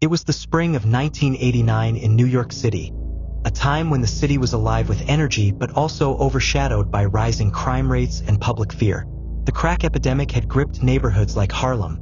It was the spring of 1989 in New York City, a time when the city was alive with energy but also overshadowed by rising crime rates and public fear. The crack epidemic had gripped neighborhoods like Harlem,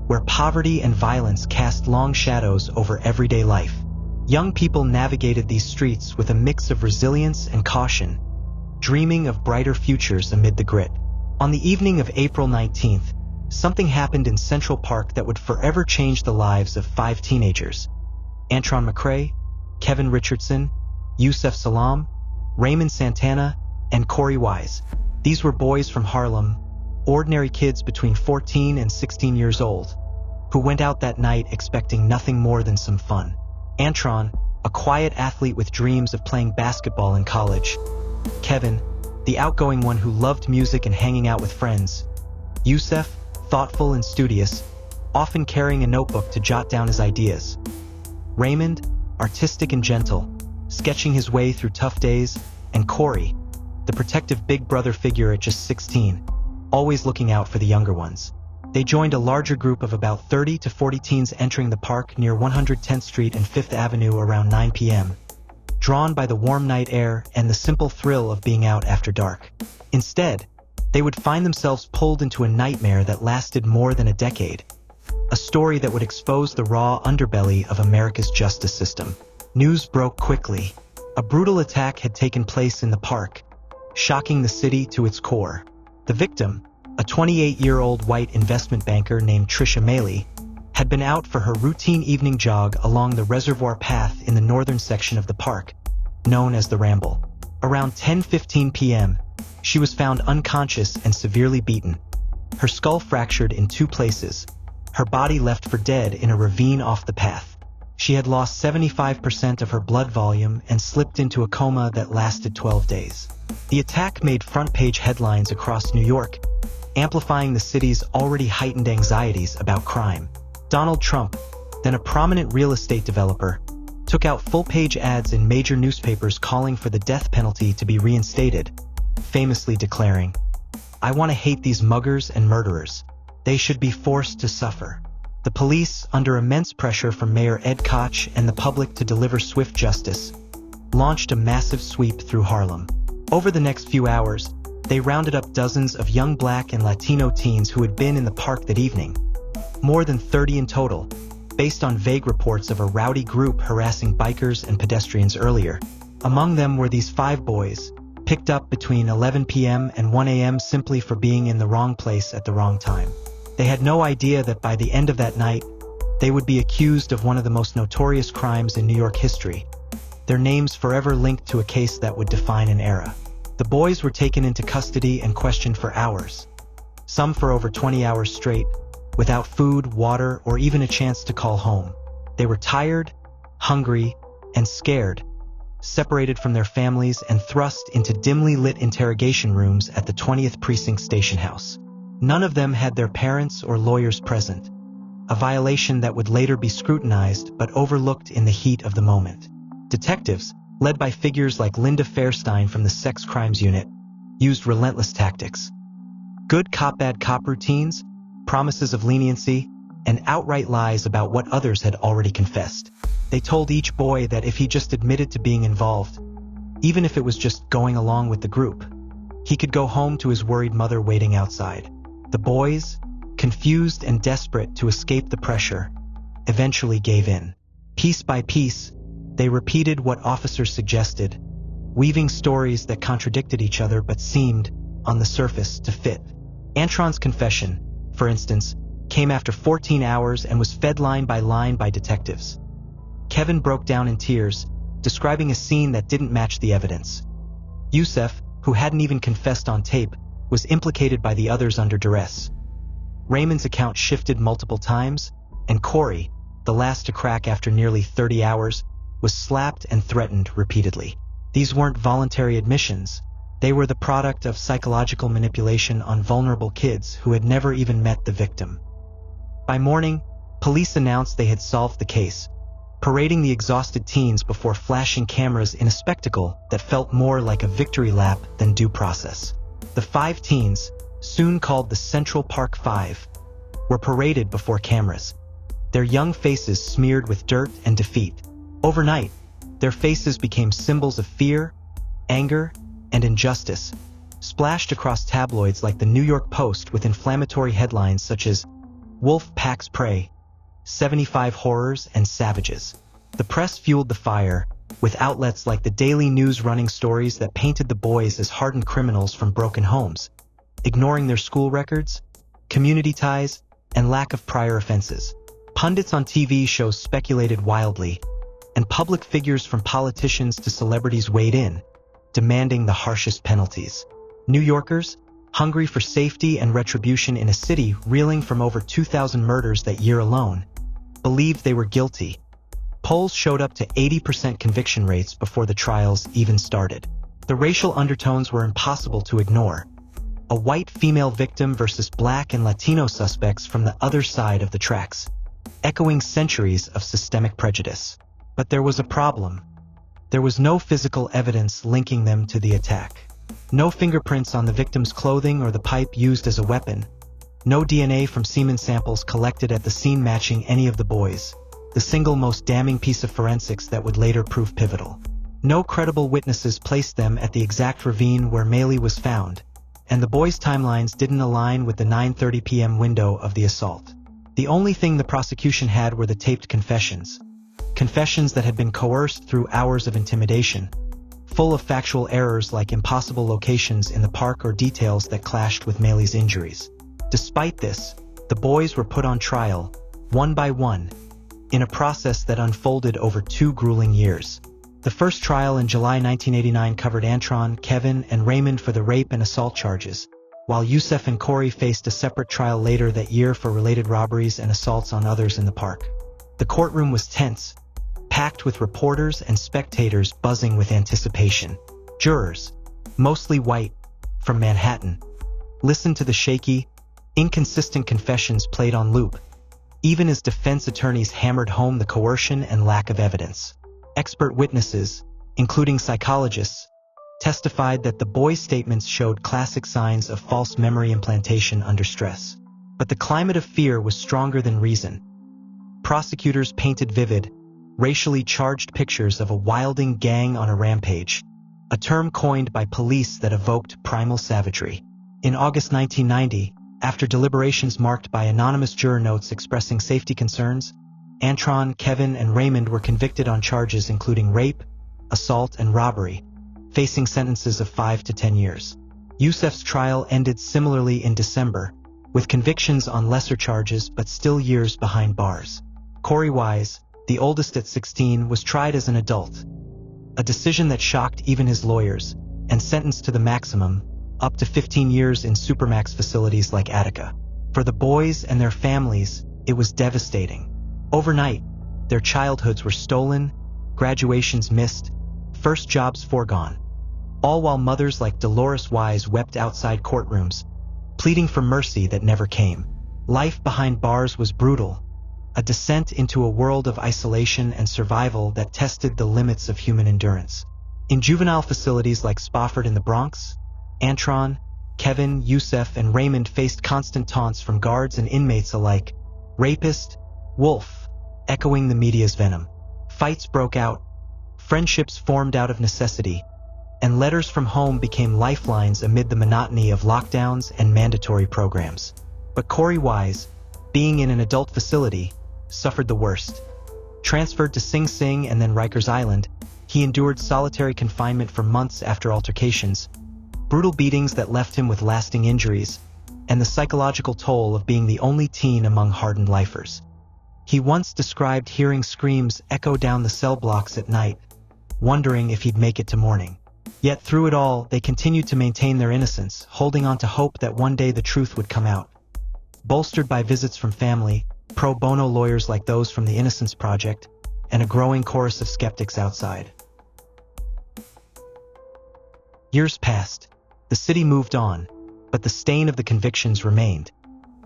where poverty and violence cast long shadows over everyday life. Young people navigated these streets with a mix of resilience and caution, dreaming of brighter futures amid the grit. On the evening of April 19th, something happened in Central Park that would forever change the lives of 5 teenagers: Antron McCray, Kevin Richardson, Yusef Salaam, Raymond Santana, and Corey Wise. These were boys from Harlem, ordinary kids between 14 and 16 years old, who went out that night expecting nothing more than some fun. Antron, a quiet athlete with dreams of playing basketball in college. Kevin, the outgoing one who loved music and hanging out with friends. Yusef, thoughtful and studious, often carrying a notebook to jot down his ideas. Raymond, artistic and gentle, sketching his way through tough days. And Corey, the protective big brother figure at just 16, always looking out for the younger ones. They joined a larger group of about 30 to 40 teens entering the park near 110th Street and 5th Avenue around 9 p.m., drawn by the warm night air and the simple thrill of being out after dark. Instead, they would find themselves pulled into a nightmare that lasted more than a decade, a story that would expose the raw underbelly of America's justice system. News broke quickly. A brutal attack had taken place in the park, shocking the city to its core. The victim, a 28-year-old white investment banker named Trisha Maley, had been out for her routine evening jog along the reservoir path in the northern section of the park, known as the Ramble. Around 10:15 p.m., she was found unconscious and severely beaten, her skull fractured in 2 places, her body left for dead in a ravine off the path. She had lost 75% of her blood volume and slipped into a coma that lasted 12 days. The attack made front-page headlines across New York, amplifying the city's already heightened anxieties about crime. Donald Trump, then a prominent real estate developer, took out full-page ads in major newspapers calling for the death penalty to be reinstated, famously declaring, "I want to hate these muggers and murderers. They should be forced to suffer." The police, under immense pressure from Mayor Ed Koch and the public to deliver swift justice, launched a massive sweep through Harlem. Over the next few hours, they rounded up dozens of young Black and Latino teens who had been in the park that evening, more than 30 in total, based on vague reports of a rowdy group harassing bikers and pedestrians earlier. Among them were these 5 boys, picked up between 11 p.m. and 1 a.m. simply for being in the wrong place at the wrong time. They had no idea that by the end of that night, they would be accused of one of the most notorious crimes in New York history, their names forever linked to a case that would define an era. The boys were taken into custody and questioned for hours, some for over 20 hours straight, without food, water, or even a chance to call home. They were tired, hungry, and scared, separated from their families and thrust into dimly lit interrogation rooms at the 20th Precinct Station House. None of them had their parents or lawyers present, a violation that would later be scrutinized but overlooked in the heat of the moment. Detectives, led by figures like Linda Fairstein from the Sex Crimes Unit, used relentless tactics. Good cop, bad cop routines, promises of leniency, and outright lies about what others had already confessed. They told each boy that if he just admitted to being involved, even if it was just going along with the group, he could go home to his worried mother waiting outside. The boys, confused and desperate to escape the pressure, eventually gave in. Piece by piece, they repeated what officers suggested, weaving stories that contradicted each other but seemed, on the surface, to fit. Antron's confession, for instance, came after 14 hours and was fed line by detectives. Kevin broke down in tears, describing a scene that didn't match the evidence. Yusef, who hadn't even confessed on tape, was implicated by the others under duress. Raymond's account shifted multiple times, and Corey, the last to crack after nearly 30 hours, was slapped and threatened repeatedly. These weren't voluntary admissions. They were the product of psychological manipulation on vulnerable kids who had never even met the victim. By morning, police announced they had solved the case, parading the exhausted teens before flashing cameras in a spectacle that felt more like a victory lap than due process. The 5 teens, soon called the Central Park 5, were paraded before cameras, their young faces smeared with dirt and defeat. Overnight, their faces became symbols of fear, anger, and injustice, splashed across tabloids like the New York Post with inflammatory headlines such as "Wolf Packs Prey, 75 Horrors and Savages." The press fueled the fire, with outlets like the Daily News running stories that painted the boys as hardened criminals from broken homes, ignoring their school records, community ties, and lack of prior offenses. Pundits on TV shows speculated wildly, and public figures from politicians to celebrities weighed in, demanding the harshest penalties. New Yorkers, hungry for safety and retribution in a city reeling from over 2,000 murders that year alone, believed they were guilty. Polls showed up to 80% conviction rates before the trials even started. The racial undertones were impossible to ignore. A white female victim versus Black and Latino suspects from the other side of the tracks, echoing centuries of systemic prejudice. But there was a problem. There was no physical evidence linking them to the attack. No fingerprints on the victim's clothing or the pipe used as a weapon. No DNA from semen samples collected at the scene matching any of the boys, the single most damning piece of forensics that would later prove pivotal. No credible witnesses placed them at the exact ravine where Maylee was found, and the boys' timelines didn't align with the 9:30 p.m. window of the assault. The only thing the prosecution had were the taped confessions. Confessions that had been coerced through hours of intimidation, full of factual errors like impossible locations in the park or details that clashed with Maylee's injuries. Despite this, the boys were put on trial, one by one, in a process that unfolded over 2 grueling years. The first trial in July 1989 covered Antron, Kevin, and Raymond for the rape and assault charges, while Yusef and Corey faced a separate trial later that year for related robberies and assaults on others in the park. The courtroom was tense, packed with reporters and spectators buzzing with anticipation. Jurors, mostly white, from Manhattan, listened to the shaky, inconsistent confessions played on loop, even as defense attorneys hammered home the coercion and lack of evidence. Expert witnesses, including psychologists, testified that the boys' statements showed classic signs of false memory implantation under stress. But the climate of fear was stronger than reason. Prosecutors painted vivid, racially charged pictures of a wilding gang on a rampage, a term coined by police that evoked primal savagery. In August 1990, after deliberations marked by anonymous juror notes expressing safety concerns, Antron, Kevin, and Raymond were convicted on charges including rape, assault, and robbery, facing sentences of 5 to 10 years. Yusef's trial ended similarly in December, with convictions on lesser charges but still years behind bars. Corey Wise, the oldest at 16, was tried as an adult, a decision that shocked even his lawyers, and sentenced to the maximum, up to 15 years in supermax facilities like Attica. For the boys and their families, it was devastating. Overnight, their childhoods were stolen, graduations missed, first jobs foregone, all while mothers like Dolores Wise wept outside courtrooms, pleading for mercy that never came. Life behind bars was brutal, a descent into a world of isolation and survival that tested the limits of human endurance. In juvenile facilities like Spofford in the Bronx, Antron, Kevin, Yusef, and Raymond faced constant taunts from guards and inmates alike. Rapist, wolf, echoing the media's venom. Fights broke out, friendships formed out of necessity, and letters from home became lifelines amid the monotony of lockdowns and mandatory programs. But Corey Wise, being in an adult facility, suffered the worst. Transferred to Sing Sing and then Rikers Island, he endured solitary confinement for months after altercations, brutal beatings that left him with lasting injuries, and the psychological toll of being the only teen among hardened lifers. He once described hearing screams echo down the cell blocks at night, wondering if he'd make it to morning. Yet through it all, they continued to maintain their innocence, holding on to hope that one day the truth would come out. Bolstered by visits from family, pro bono lawyers like those from the Innocence Project, and a growing chorus of skeptics outside. Years passed. The city moved on, but the stain of the convictions remained,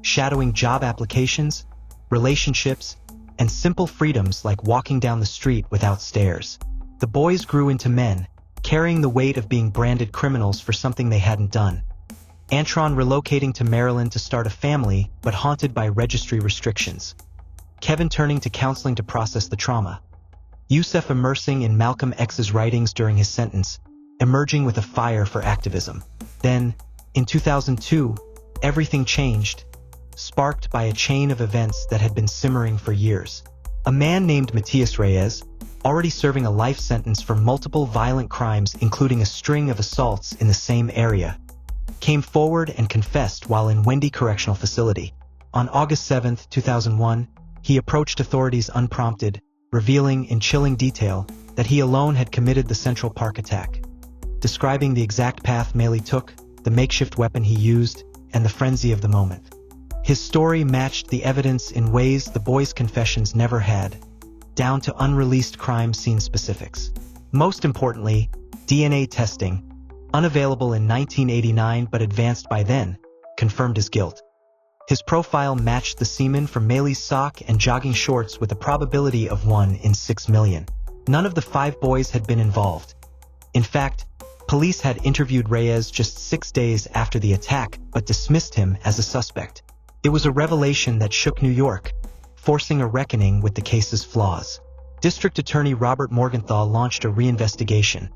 shadowing job applications, relationships, and simple freedoms like walking down the street without stairs. The boys grew into men, carrying the weight of being branded criminals for something they hadn't done. Antron relocating to Maryland to start a family, but haunted by registry restrictions. Kevin turning to counseling to process the trauma. Youssef immersing in Malcolm X's writings during his sentence, emerging with a fire for activism. Then, in 2002, everything changed, sparked by a chain of events that had been simmering for years. A man named Matias Reyes, already serving a life sentence for multiple violent crimes including a string of assaults in the same area, came forward and confessed while in Wendy Correctional Facility. On August 7, 2001, he approached authorities unprompted, revealing in chilling detail that he alone had committed the Central Park attack, describing the exact path Maley took, the makeshift weapon he used, and the frenzy of the moment. His story matched the evidence in ways the boy's confessions never had, down to unreleased crime scene specifics. Most importantly, DNA testing, unavailable in 1989 but advanced by then, confirmed his guilt. His profile matched the semen from Maley's sock and jogging shorts with a probability of 1 in 6 million. None of the 5 boys had been involved. In fact, police had interviewed Reyes just 6 days after the attack but dismissed him as a suspect. It was a revelation that shook New York, forcing a reckoning with the case's flaws. District Attorney Robert Morgenthau launched a reinvestigation,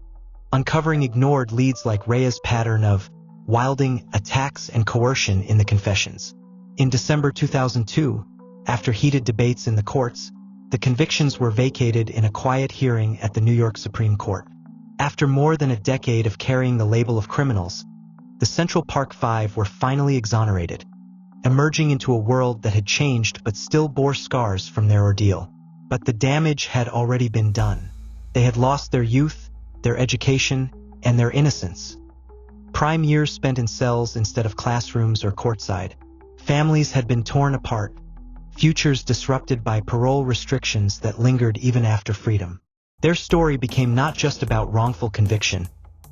uncovering ignored leads like Reyes' pattern of wilding, attacks, and coercion in the confessions. In December 2002, after heated debates in the courts, the convictions were vacated in a quiet hearing at the New York Supreme Court. After more than a decade of carrying the label of criminals, the Central Park Five were finally exonerated, emerging into a world that had changed but still bore scars from their ordeal. But the damage had already been done. They had lost their youth, their education, and their innocence. Prime years spent in cells instead of classrooms or courtside. Families had been torn apart, futures disrupted by parole restrictions that lingered even after freedom. Their story became not just about wrongful conviction,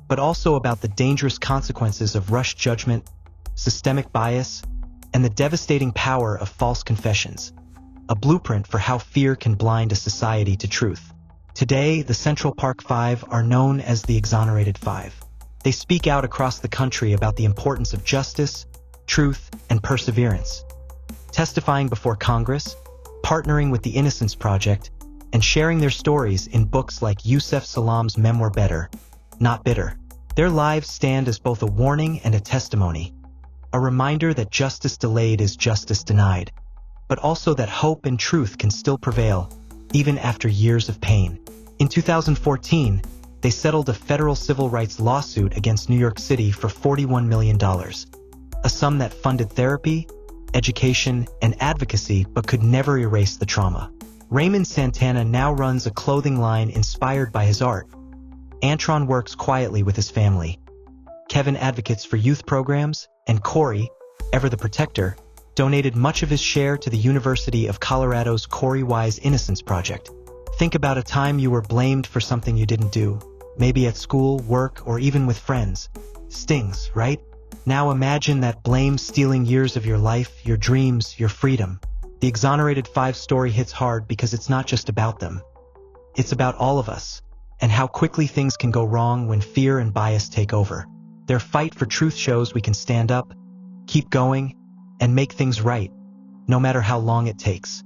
but also about the dangerous consequences of rushed judgment, systemic bias, and the devastating power of false confessions, a blueprint for how fear can blind a society to truth. Today, the Central Park Five are known as the Exonerated Five. They speak out across the country about the importance of justice, truth, and perseverance, testifying before Congress, partnering with the Innocence Project, and sharing their stories in books like Youssef Salam's memoir Better, Not Bitter. Their lives stand as both a warning and a testimony, a reminder that justice delayed is justice denied, but also that hope and truth can still prevail, even after years of pain. In 2014, they settled a federal civil rights lawsuit against New York City for $41 million, a sum that funded therapy, education, and advocacy but could never erase the trauma. Raymond Santana now runs a clothing line inspired by his art. Antron works quietly with his family. Kevin advocates for youth programs, and Corey, ever the protector, donated much of his share to the University of Colorado's Corey Wise Innocence Project. Think about a time you were blamed for something you didn't do, maybe at school, work, or even with friends. Stings, right? Now imagine that blame stealing years of your life, your dreams, your freedom. The Exonerated Five story hits hard because it's not just about them. It's about all of us, and how quickly things can go wrong when fear and bias take over. Their fight for truth shows we can stand up, keep going, and make things right, no matter how long it takes.